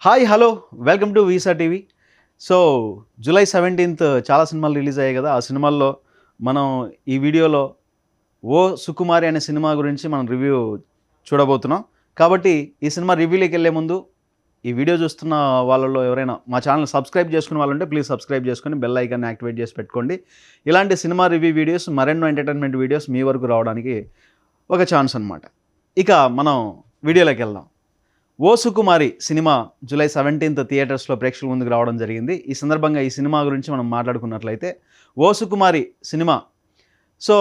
Hi hello welcome to visa TV. So July 17th చాలా సినిమాలు release అయ్యాయి కదా. ఆ సినిమాల్లో మనం ఈ వీడియోలో ఓ సుకుమారి అనే సినిమా గురించి మనం రివ్యూ చూడబోతున్నాం. కాబట్టి ఈ సినిమా రివ్యూలోకి వెళ్ళే ముందు ఈ వీడియో చూస్తున్న వాళ్ళలో ఎవరైనా మా ఛానల్ సబ్స్క్రైబ్ చేసుకునే వాళ్ళు ఉంటే ప్లీజ్ సబ్స్క్రైబ్ చేసుకొని బెల్ ఐకాన్ని యాక్టివేట్ చేసి పెట్టుకోండి. ఇలాంటి సినిమా రివ్యూ వీడియోస్ మరెన్నో ఎంటర్టైన్మెంట్ వీడియోస్ మీ వరకు రావడానికి ఒక ఛాన్స్ అనమాట. ఇక మనం వీడియోలోకి వెళ్దాం. ఓ సుకుమారి సినిమా జూలై 17th థియేటర్స్లో ప్రేక్షకుల ముందుకు రావడం జరిగింది. ఈ సందర్భంగా ఈ సినిమా గురించి మనం మాట్లాడుకున్నట్లయితే O Sukumari cinema so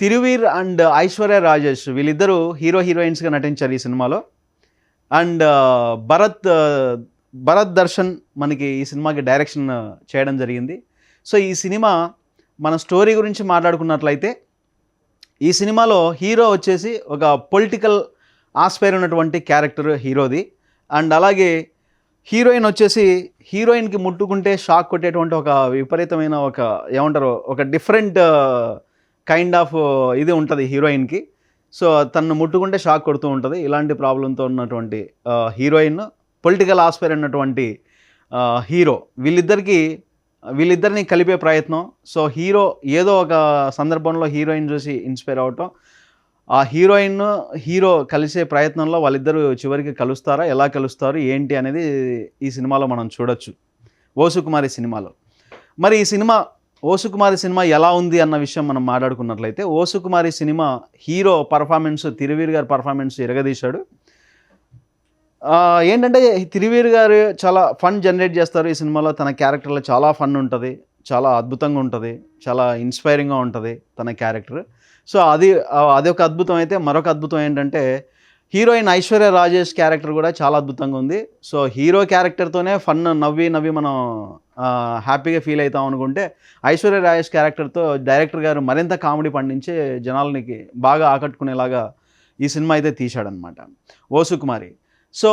Thiruveer and Aishwarya Rajesh వీళ్ళిద్దరూ హీరోయిన్స్గా నటించారు ఈ సినిమాలో. అండ్ భరత్ దర్శన్ మనకి ఈ సినిమాకి డైరెక్షన్ చేయడం జరిగింది. సో ఈ సినిమా మన స్టోరీ గురించి మాట్లాడుకున్నట్లయితే ఈ సినిమాలో హీరో వచ్చేసి ఒక పొలిటికల్ ఆస్పైర్ ఉన్నటువంటి క్యారెక్టర్ హీరోది. అండ్ అలాగే హీరోయిన్ వచ్చేసి హీరోయిన్కి ముట్టుకుంటే షాక్ కొట్టేటువంటి ఒక విపరీతమైన ఒక డిఫరెంట్ కైండ్ ఆఫ్ ఇది ఉంటుంది హీరోయిన్కి. సో తను ముట్టుకుంటే షాక్ కొడుతూ ఉంటుంది. ఇలాంటి ప్రాబ్లంతో ఉన్నటువంటి హీరోయిన్, పొలిటికల్ ఆస్పైర్ ఉన్నటువంటి హీరో, వీళ్ళిద్దరిని కలిపే ప్రయత్నం. సో ఏదో ఒక సందర్భంలో హీరోయిన్ చూసి ఇన్స్పైర్ అవటం, ఆ హీరో కలిసే ప్రయత్నంలో వాళ్ళిద్దరూ చివరికి కలుస్తారా, ఎలా కలుస్తారు ఏంటి అనేది ఈ సినిమాలో మనం చూడొచ్చు ఓ సుకుమారి సినిమాలో. మరి ఈ సినిమా ఓ సుకుమారి సినిమా ఎలా ఉంది అన్న విషయం మనం మాట్లాడుకున్నట్లయితే O Sukumari cinema hero performance, Thiruveer గారి పర్ఫార్మెన్స్ ఎరగదీశాడు. ఏంటంటే తిరువీర్ గారు చాలా ఫన్ జనరేట్ చేస్తారు ఈ సినిమాలో. తన క్యారెక్టర్లో చాలా ఫన్ ఉంటుంది, చాలా అద్భుతంగా ఉంటుంది, చాలా ఇన్స్పైరింగ్గా ఉంటుంది తన క్యారెక్టర్. సో అది ఒక అద్భుతం. అయితే మరొక అద్భుతం ఏంటంటే హీరోయిన్ ఐశ్వర్య రాజేష్ క్యారెక్టర్ కూడా చాలా అద్భుతంగా ఉంది. సో హీరో క్యారెక్టర్తోనే ఫన్ నవ్వి మనం హ్యాపీగా ఫీల్ అవుతాం అనుకుంటే ఐశ్వర్య రాజేష్ క్యారెక్టర్తో డైరెక్టర్ గారు మరింత కామెడీ పండించి జనాలకి బాగా ఆకట్టుకునేలాగా ఈ సినిమా అయితే తీశాడనమాట ఓ సుకుమారి. సో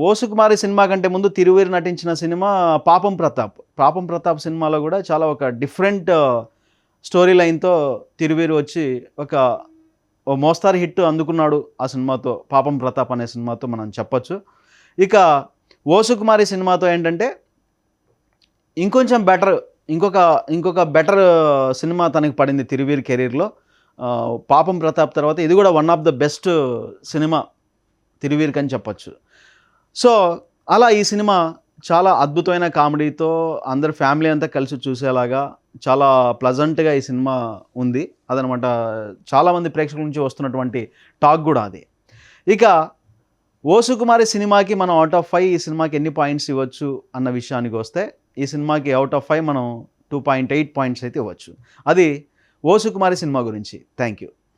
ఓ సుకుమారి సినిమా కంటే ముందు తిరువీర్ నటించిన సినిమా పాపం ప్రతాప్ సినిమాలో కూడా చాలా ఒక డిఫరెంట్ స్టోరీ లైన్తో తిరువీర్ వచ్చి ఓ మోస్తారు హిట్ అందుకున్నాడు ఆ సినిమాతో, పాపం ప్రతాప్ అనే సినిమాతో మనం చెప్పొచ్చు. ఇక ఓ సుకుమారి సినిమాతో ఏంటంటే ఇంకొక బెటర్ సినిమా తనకి పడింది తిరువీర్ కెరీర్లో. పాపం ప్రతాప్ తర్వాత ఇది కూడా one of the best cinema తిరువీర్కి అని చెప్పచ్చు. సో అలా ఈ సినిమా చాలా అద్భుతమైన కామెడీతో అందరు ఫ్యామిలీ అంతా కలిసి చూసేలాగా చాలా ప్లజెంట్గా ఈ సినిమా ఉంది అదనమాట. చాలామంది ప్రేక్షకుల నుంచి వస్తున్నటువంటి టాక్ కూడా అది. ఇక ఓ సుకుమారి సినిమాకి మనం అవుట్ ఆఫ్ 5 ఈ సినిమాకి ఎన్ని పాయింట్స్ ఇవ్వచ్చు అన్న విషయానికి వస్తే ఈ సినిమాకి అవుట్ ఆఫ్ 5 మనం 2.8 పాయింట్స్ అయితే ఇవ్వచ్చు. అది ఓ సుకుమారి సినిమా గురించి. Thank you.